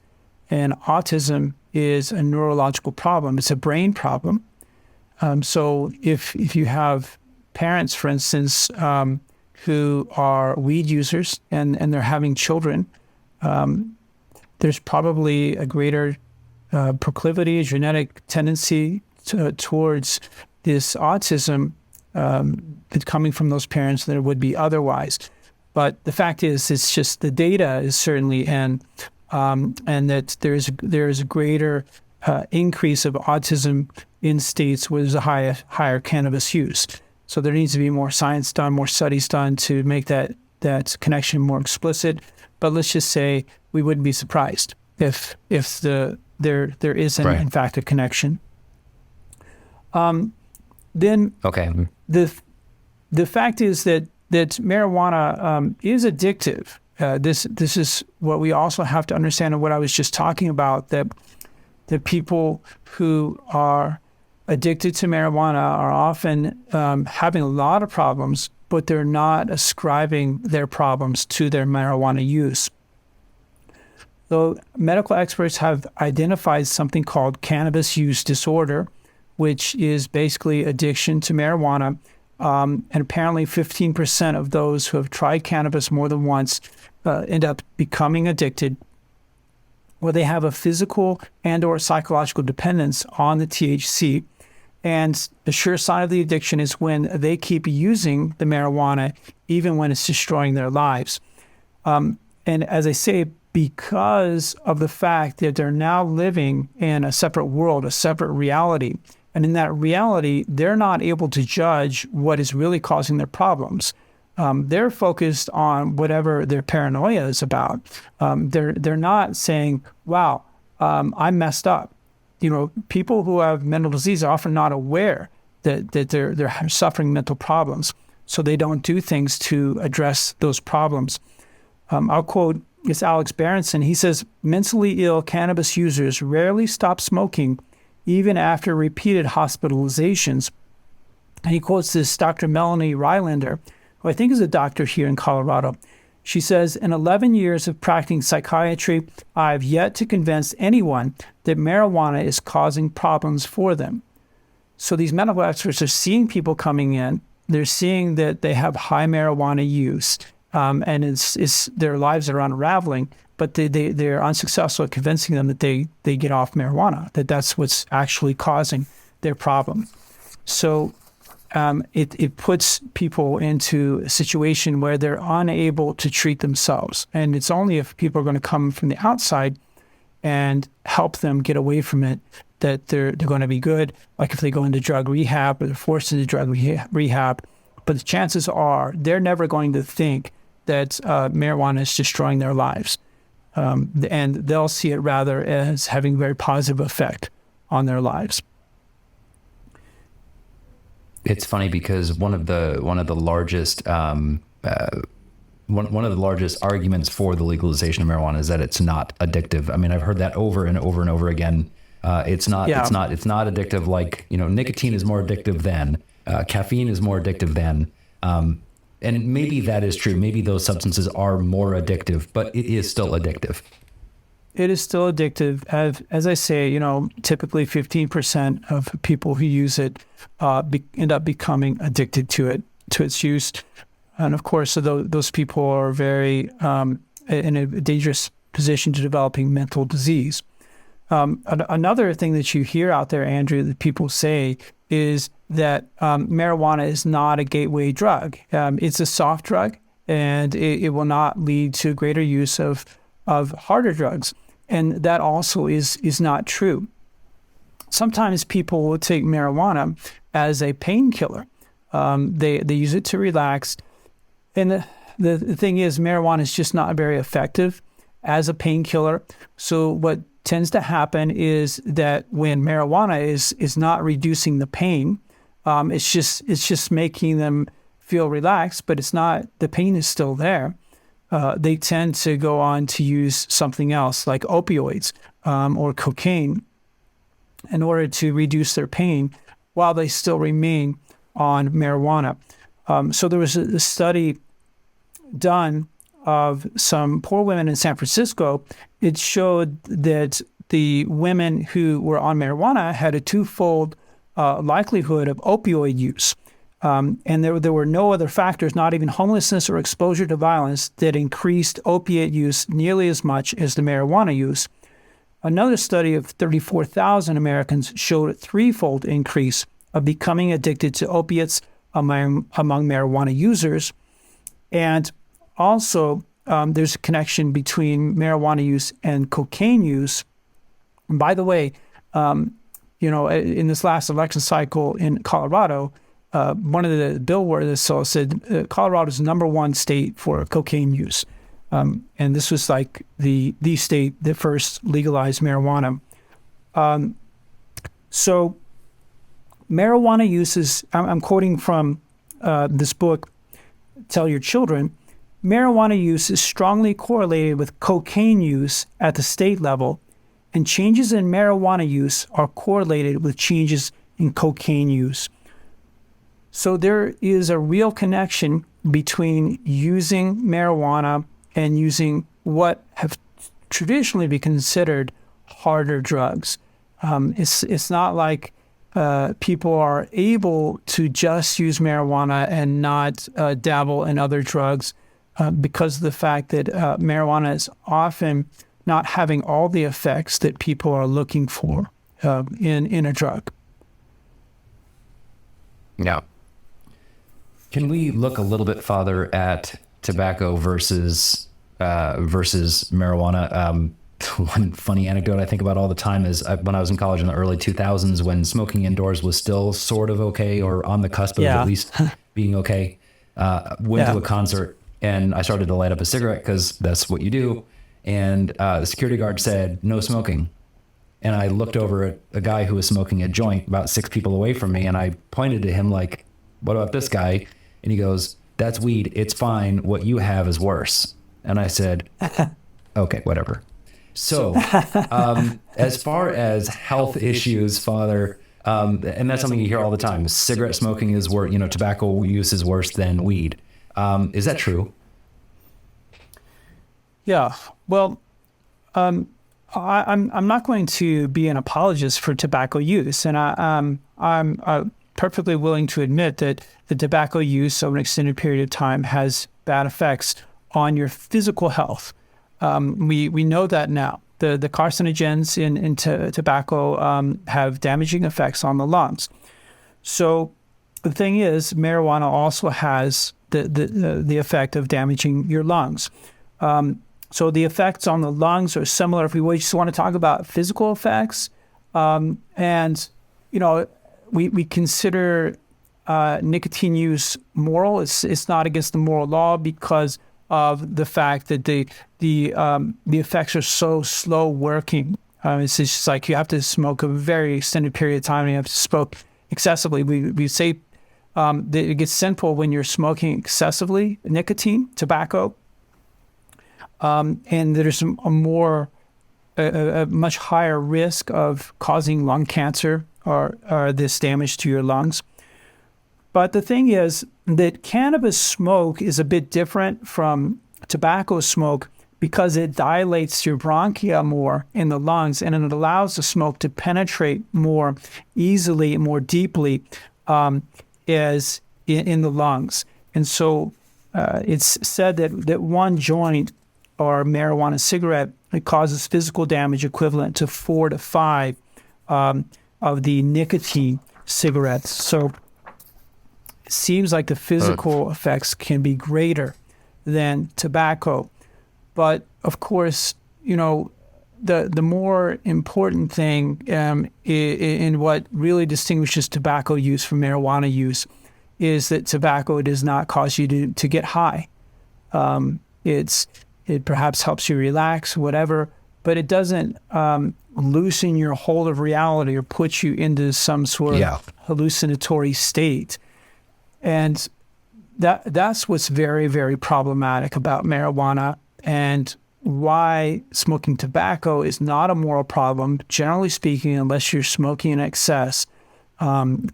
B: and autism is a neurological problem. It's a brain problem. So if you have parents, for instance, who are weed users and they're having children, there's probably a greater proclivity, a genetic tendency towards this autism coming from those parents than it would be otherwise. But the fact is, it's just the data is certainly in, and that there is a greater increase of autism in states where there's a higher cannabis use. So there needs to be more science done, more studies done to make that connection more explicit. But let's just say we wouldn't be surprised if there isn't in fact a connection. Then the fact is that marijuana is addictive. This is what we also have to understand, and what I was just talking about, that the people who are addicted to marijuana are often having a lot of problems, but they're not ascribing their problems to their marijuana use. So medical experts have identified something called cannabis use disorder, which is basically addiction to marijuana. And apparently 15% of those who have tried cannabis more than once end up becoming addicted, where they have a physical and or psychological dependence on the THC. And the sure sign of the addiction is when they keep using the marijuana, even when it's destroying their lives. And as I say, because of the fact that they're now living in a separate world, a separate reality, and in that reality, they're not able to judge what is really causing their problems. They're focused on whatever their paranoia is about. They're not saying, wow, I'm messed up. People who have mental disease are often not aware that they're suffering mental problems, so they don't do things to address those problems. I'll quote Alex Berenson. He says, mentally ill cannabis users rarely stop smoking even after repeated hospitalizations. And he quotes this Dr. Melanie Rylander, who I think is a doctor here in Colorado. She says, in 11 years of practicing psychiatry, I have yet to convince anyone that marijuana is causing problems for them. So these medical experts are seeing people coming in. They're seeing that they have high marijuana use, and it's their lives are unraveling, but they're unsuccessful at convincing them that they get off marijuana, that's what's actually causing their problem. So it puts people into a situation where they're unable to treat themselves. And it's only if people are going to come from the outside and help them get away from it that they're going to be good, like if they go into drug rehab or they're forced into drug rehab. But the chances are they're never going to think that marijuana is destroying their lives. And they'll see it rather as having a very positive effect on their lives.
C: It's funny because one of the largest one of the largest arguments for the legalization of marijuana is that it's not addictive. I mean, I've heard that over and over and over again. It's not addictive. Like, nicotine is more addictive than caffeine is more addictive than, and maybe that is true. Maybe those substances are more addictive, but it is still addictive.
B: It is still addictive. As I say, typically 15% of people who use it end up becoming addicted to its use. And of course, so those people are very in a dangerous position to developing mental disease. Another thing that you hear out there, Andrew, that people say is that marijuana is not a gateway drug. It's a soft drug, and it will not lead to greater use of harder drugs. And that also is not true. Sometimes people will take marijuana as a painkiller. They use it to relax. And the thing is, marijuana is just not very effective as a painkiller. So what tends to happen is that when marijuana is not reducing the pain, it's just making them feel relaxed, but it's not, the pain is still there. They tend to go on to use something else like opioids or cocaine in order to reduce their pain while they still remain on marijuana. So there was a study done of some poor women in San Francisco. It showed that the women who were on marijuana had a twofold likelihood of opioid use. And there were no other factors, not even homelessness or exposure to violence, that increased opiate use nearly as much as the marijuana use. Another study of 34,000 Americans showed a threefold increase of becoming addicted to opiates among marijuana users. And also, there's a connection between marijuana use and cocaine use. And by the way, in this last election cycle in Colorado, one of the billboards said Colorado is #1 state for cocaine use. And this was like the state that first legalized marijuana. So marijuana use is, I'm quoting from this book, Tell Your Children, marijuana use is strongly correlated with cocaine use at the state level, and changes in marijuana use are correlated with changes in cocaine use. So there is a real connection between using marijuana and using what have traditionally been considered harder drugs. It's not like people are able to just use marijuana and not dabble in other drugs because of the fact that marijuana is often not having all the effects that people are looking for in a drug.
C: Yeah. Can we look a little bit farther at tobacco versus marijuana? One funny anecdote I think about all the time is when I was in college in the early 2000s, when smoking indoors was still sort of okay, or on the cusp of at least being okay, went to a concert and I started to light up a cigarette because that's what you do. And the security guard said, "No smoking." And I looked over at a guy who was smoking a joint about 6 people away from me, and I pointed to him like, "What about this guy?" And he goes, "That's weed. It's fine. What you have is worse." And I said, "Okay, whatever." So as far as health issues, Father, and that's something you hear all the time, cigarette smoking is worse, tobacco use is worse than weed. Is that true?
B: Yeah. Well, I'm not going to be an apologist for tobacco use, and I'm perfectly willing to admit that the tobacco use over an extended period of time has bad effects on your physical health. We know that now. The carcinogens in tobacco have damaging effects on the lungs. So the thing is, marijuana also has the effect of damaging your lungs. So the effects on the lungs are similar. If we just want to talk about physical effects, And, we consider nicotine use moral. It's not against the moral law because of the fact that the effects are so slow working. It's just like you have to smoke a very extended period of time and you have to smoke excessively. We say that it gets sinful when you're smoking excessively nicotine, tobacco, and there's a much higher risk of causing lung cancer or this damage to your lungs. But the thing is that cannabis smoke is a bit different from tobacco smoke because it dilates your bronchia more in the lungs, and it allows the smoke to penetrate more easily, more deeply as in the lungs. And so it's said that one joint or marijuana cigarette, it causes physical damage equivalent to 4 to 5 of the nicotine cigarettes. So it seems like the physical effects can be greater than tobacco. But of course, the more important thing in what really distinguishes tobacco use from marijuana use is that tobacco does not cause you to get high. It perhaps helps you relax, whatever, but it doesn't loosen your hold of reality or put you into some sort of hallucinatory state. And that's what's very, very problematic about marijuana, and why smoking tobacco is not a moral problem, generally speaking, unless you're smoking in excess,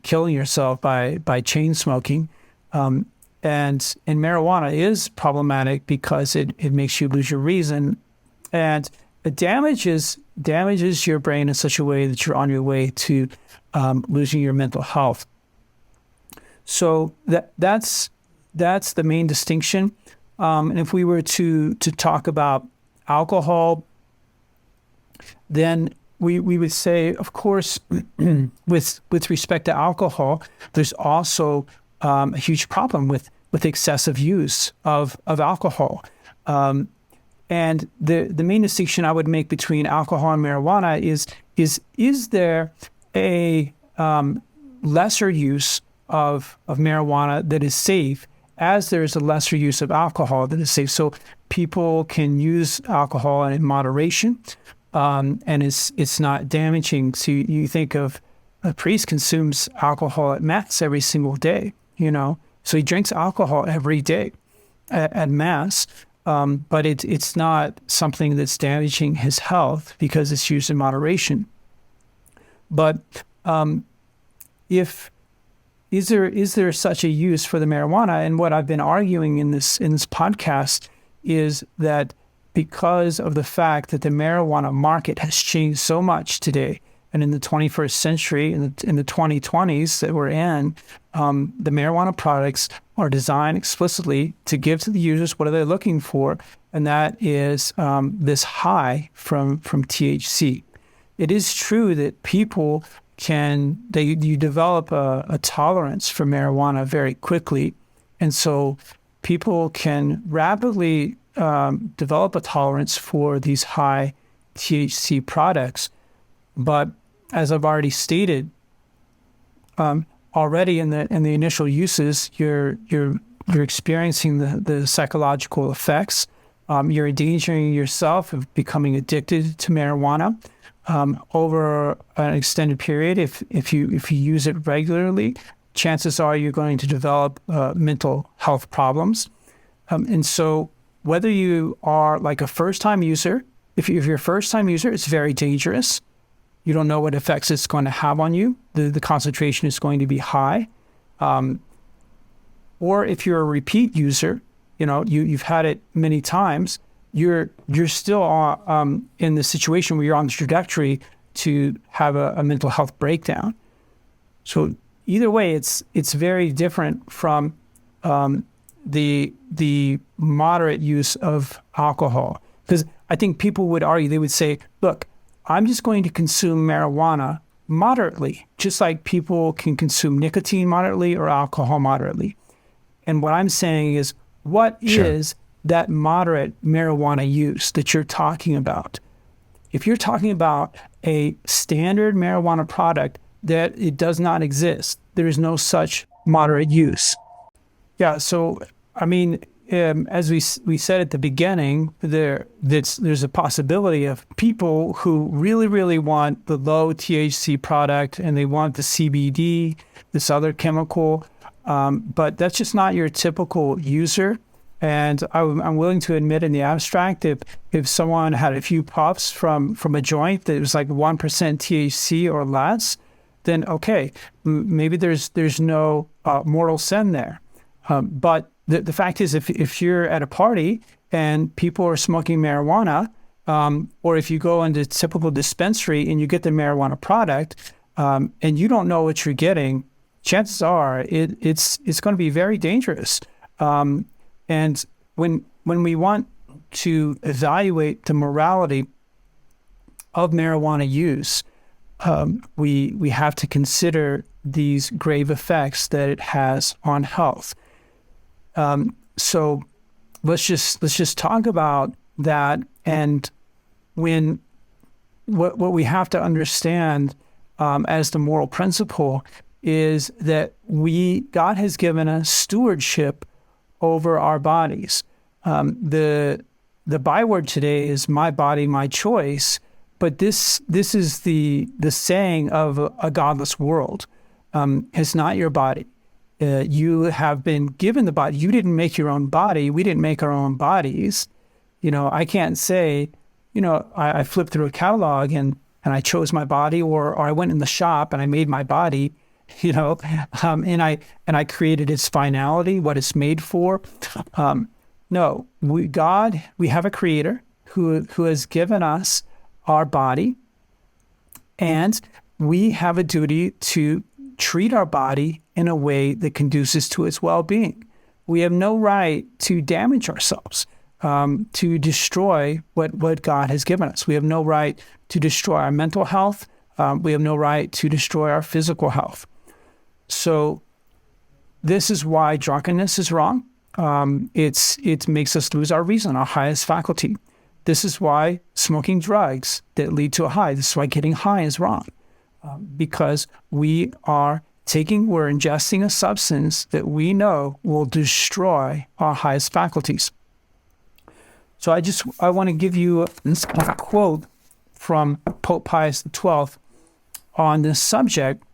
B: killing yourself by chain smoking. And marijuana is problematic because it makes you lose your reason, and it damages your brain in such a way that you're on your way to losing your mental health. So that's the main distinction. And if we were to talk about alcohol, then we would say, of course, with respect to alcohol, there's also a huge problem with excessive use of alcohol. And the main distinction I would make between alcohol and marijuana is there a lesser use of marijuana that is safe, as there is a lesser use of alcohol that is safe. So people can use alcohol in moderation, and it's not damaging. So you think of a priest consumes alcohol at Mass every single day, So he drinks alcohol every day at Mass, but it's not something that's damaging his health because it's used in moderation. But is there such a use for the marijuana? And what I've been arguing in this podcast is that because of the fact that the marijuana market has changed so much today, and in the 21st century, in the 2020s that we're in, the marijuana products are designed explicitly to give to the users what are they looking for, and that is this high from THC. It is true that people you develop a tolerance for marijuana very quickly, and so people can rapidly develop a tolerance for these high THC products. But as I've already stated, already in the initial uses, you're experiencing the psychological effects. You're endangering yourself of becoming addicted to marijuana over an extended period. If you use it regularly, chances are you're going to develop mental health problems. And so whether you are like a first-time user, if you're a first-time user, it's very dangerous. You don't know what effects it's going to have on you. The concentration is going to be high. Or if you're a repeat user, you've had it many times, you're still in the situation where you're on the trajectory to have a mental health breakdown. So either way, it's very different from the moderate use of alcohol. Because I think people would argue, they would say, look, I'm just going to consume marijuana moderately, just like people can consume nicotine moderately or alcohol moderately. And what I'm saying is, what is that moderate marijuana use that you're talking about? if you're talking about a standard marijuana product, that it does not exist. There is no such moderate use. Yeah, so I mean, as we said at the beginning, there's a possibility of people who really want the low THC product and they want the CBD, this other chemical, but that's just not your typical user. And I'm willing to admit in the abstract, if someone had a few puffs from a joint that was like 1% THC or less, then okay, maybe there's no mortal sin there. But the fact is, if you're at a party and people are smoking marijuana, or if you go into a typical dispensary and you get the marijuana product, and you don't know what you're getting, chances are it's going to be very dangerous. And when we want to evaluate the morality of marijuana use, we have to consider these grave effects that it has on health. So let's just talk about that. And what we have to understand as the moral principle is that God has given us stewardship over our bodies. The byword today is "my body, my choice," but this is the saying of a godless world. It's not your body. You have been given the body. You didn't make your own body. We didn't make our own bodies. I can't say, I flipped through a catalog and I chose my body, or I went in the shop and I made my body, and I created its finality, what it's made for. No, we have a creator who has given us our body, and we have a duty to treat our body in a way that conduces to its well-being. We have no right to damage ourselves, to destroy what God has given us. We have no right to destroy our mental health. We have no right to destroy our physical health. So this is why drunkenness is wrong. It makes us lose our reason, our highest faculty. This is why smoking drugs that lead to a high, this is why getting high is wrong. Because we're ingesting a substance that we know will destroy our highest faculties. So I want to give you a quote from Pope Pius XII on this subject,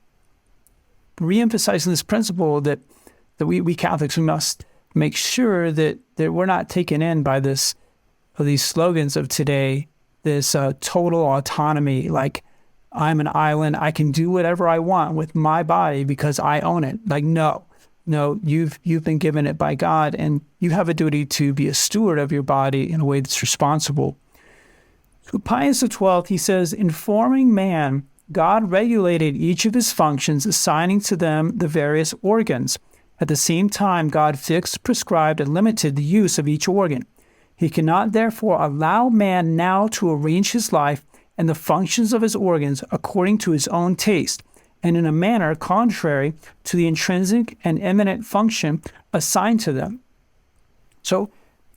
B: reemphasizing this principle that we Catholics, we must make sure that we're not taken in by these slogans of today, this total autonomy, like I'm an island, I can do whatever I want with my body because I own it. Like, no, you've been given it by God, and you have a duty to be a steward of your body in a way that's responsible. So Pius XII, he says, in forming man, God regulated each of his functions, assigning to them the various organs. At the same time, God fixed, prescribed, and limited the use of each organ. He cannot therefore allow man now to arrange his life and the functions of his organs according to his own taste, and in a manner contrary to the intrinsic and eminent function assigned to them. So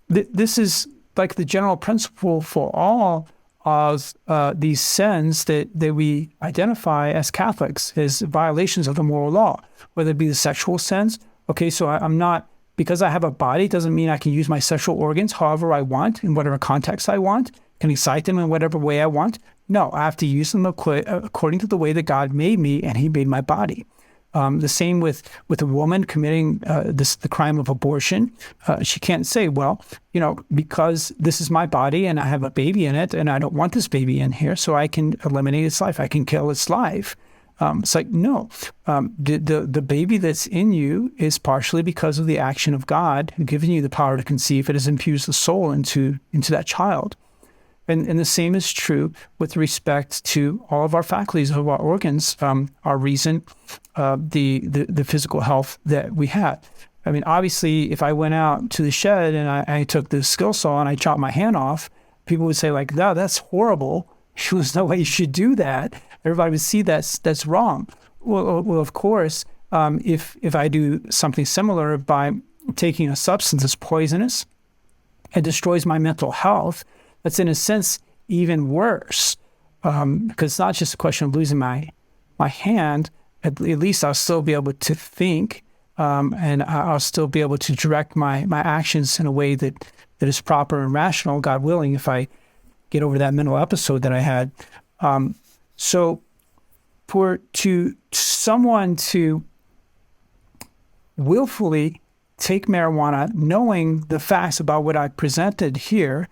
B: this is like the general principle for all of these sins that we identify as Catholics as violations of the moral law, whether it be the sexual sins. Okay, so I'm not, because I have a body, doesn't mean I can use my sexual organs however I want, in whatever context I want, can excite them in whatever way I want. No, I have to use them according to the way that God made me, and he made my body. The same with a woman committing the crime of abortion. She can't say, well, because this is my body and I have a baby in it and I don't want this baby in here, so I can eliminate its life. I can kill its life. It's like, no, the baby that's in you is partially because of the action of God who given you the power to conceive. It has infused the soul into that child. And the same is true with respect to all of our faculties of our organs, our reason, the physical health that we have. I mean, obviously, if I went out to the shed and I took the skill saw and I chopped my hand off, people would say like, no, that's horrible. There's no way you should do that. Everybody would see that's wrong. Well, of course, if I do something similar by taking a substance that's poisonous and destroys my mental health, that's in a sense even worse, because it's not just a question of losing my hand. At least I'll still be able to think, and I'll still be able to direct my actions in a way that is proper and rational, God willing, if I get over that mental episode that I had. So for someone to willfully take marijuana, knowing the facts about what I presented here,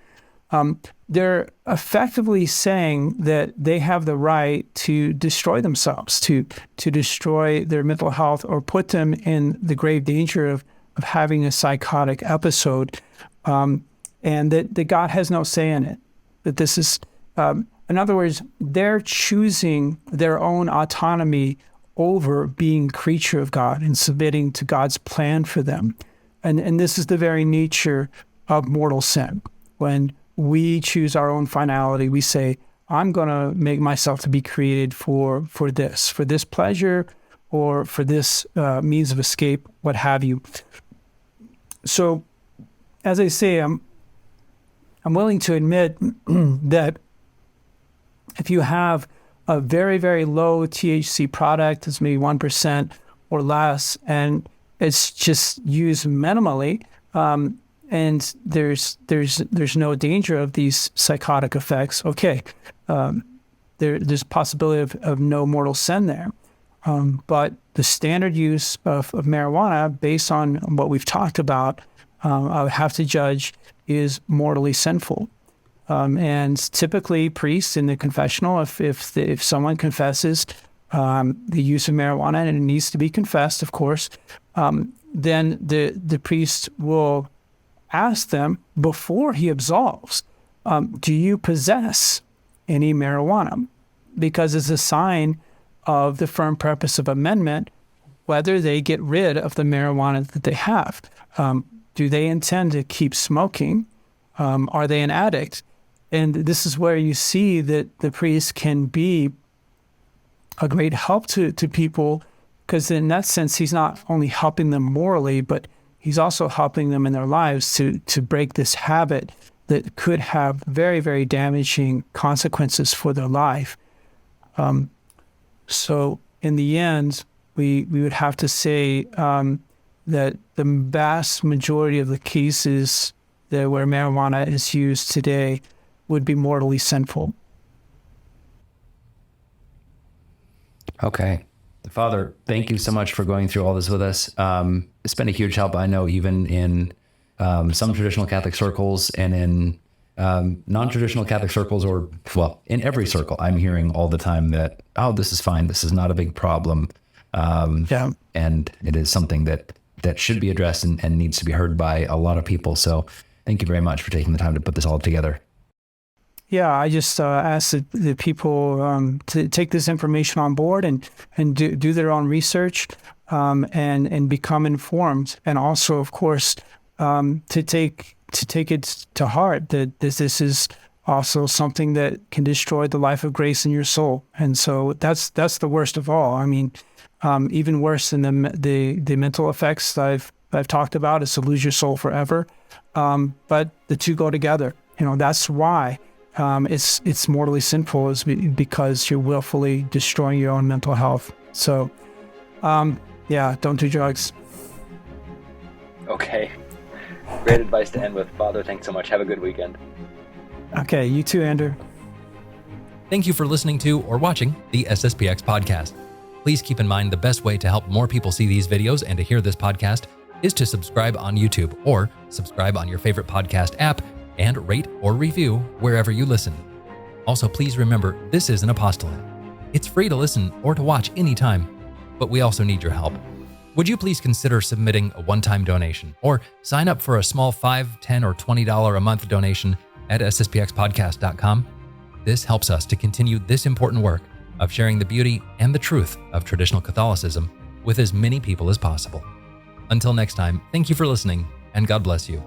B: they're effectively saying that they have the right to destroy themselves, to destroy their mental health, or put them in the grave danger of having a psychotic episode, and that God has no say in it. That this is, in other words, they're choosing their own autonomy over being creature of God and submitting to God's plan for them. And this is the very nature of mortal sin. When we choose our own finality, we say, I'm going to make myself to be created for this pleasure, or for this means of escape, what have you. So, as I say, I'm willing to admit that if you have a very, very low THC product, it's maybe 1% or less, and it's just used minimally, and there's no danger of these psychotic effects, okay, there's a possibility of no mortal sin there. But the standard use of marijuana, based on what we've talked about, I would have to judge is mortally sinful. And typically, priests in the confessional, if someone confesses the use of marijuana, and it needs to be confessed, of course, then the priest will ask them before he absolves, do you possess any marijuana? Because it's a sign of the firm purpose of amendment, whether they get rid of the marijuana that they have. Do they intend to keep smoking? Are they an addict? And this is where you see that the priest can be a great help to people, because in that sense, he's not only helping them morally, but he's also helping them in their lives to break this habit that could have very, very damaging consequences for their life. So in the end, we would have to say that the vast majority of the cases where marijuana is used today would be mortally sinful.
C: Okay. Father, thank you so much for going through all this with us. It's been a huge help. I know even in some traditional Catholic circles and in non-traditional Catholic circles, or, well, in every circle, I'm hearing all the time that, oh, this is fine. This is not a big problem. And it is something that should be addressed and needs to be heard by a lot of people. So thank you very much for taking the time to put this all together.
B: Yeah, I just ask the people to take this information on board and do their own research and become informed, and also, of course, to take it to heart that this is also something that can destroy the life of grace in your soul. And so that's the worst of all. I mean, even worse than the mental effects that I've talked about is to lose your soul forever. But the two go together. That's why. It's mortally sinful, is because you're willfully destroying your own mental health. So, don't do drugs.
D: Okay. Great advice to end with. Father, thanks so much. Have a good weekend.
B: Okay, you too, Andrew.
A: Thank you for listening to or watching the SSPX podcast. Please keep in mind the best way to help more people see these videos and to hear this podcast is to subscribe on YouTube, or subscribe on your favorite podcast app, and rate or review wherever you listen. Also, please remember, this is an apostolate. It's free to listen or to watch anytime, but we also need your help. Would you please consider submitting a one-time donation, or sign up for a small $5, $10, or $20 a month donation at sspxpodcast.com? This helps us to continue this important work of sharing the beauty and the truth of traditional Catholicism with as many people as possible. Until next time, thank you for listening, and God bless you.